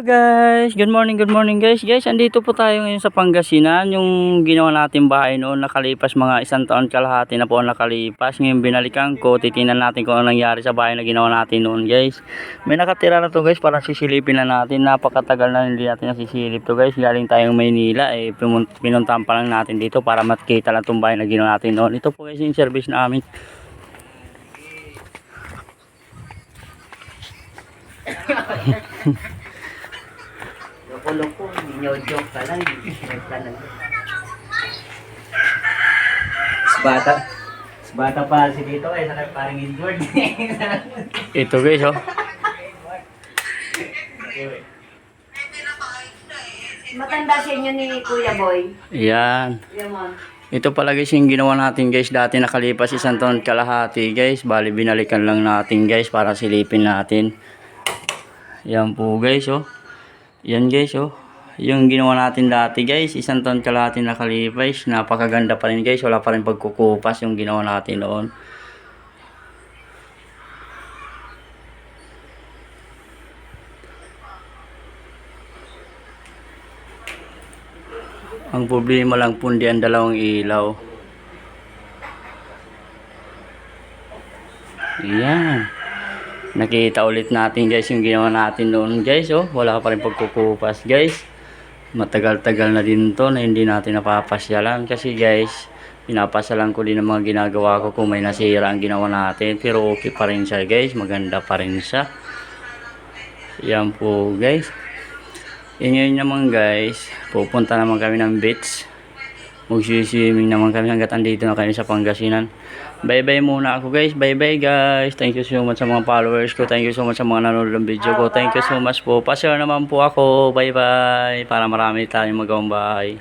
Hello guys, good morning guys. Guys, andito po tayo ngayon sa Pangasinan. Yung ginawa natin bahay noon nakalipas mga isang taon kalahati na po ang nakalipas. Ngayon binalikan ko, titingnan natin kung ano nangyari sa bahay na ginawa natin noon guys. May nakatira na to guys, parang sisilipin na natin. Napakatagal na hindi natin nasisilip to guys. Galing tayong Maynila, pinuntahan pa lang natin dito para makita lang itong bahay na ginawa natin noon. Ito po guys yung service namin. Loko-loko, joke ka lang. Bata pa si dito eh, sakit parang injured. Ito guys oh. Matanda sa inyo ni Kuya Boy. Yan. Ito pala guys yung ginawa natin guys. Dati nakalipas isang taon kalahati guys. Bali binalikan lang natin guys para silipin natin. Yan po guys oh. Yan guys oh. Yung ginawa natin dati guys. Isang taon kalahati nakalipas. Napakaganda pa rin guys. Wala pa rin pagkukupas yung ginawa natin noon. Ang problema lang po hindi ang dalawang ilaw. Yan. Nakita ulit natin guys yung ginawa natin noon guys oh. Wala pa rin pagkukupas guys. Matagal-tagal na din to na hindi natin napapasyalan kasi guys pinapasyalan ko din ang mga ginagawa ko kung may nasira ang ginawa natin, pero okay pa rin siya guys, maganda pa rin siya. Yan po guys. Ngayon naman guys, pupunta naman kami ng beach. Mag-swimming naman kami hanggat andito na kami sa Pangasinan. Bye bye muna ako guys. Bye bye guys. Thank you so much sa mga followers ko. Thank you so much sa mga nanonood ng video ko. Thank you so much po. Pa-share naman po ako. Bye bye. Para marami tayong magawang bahay.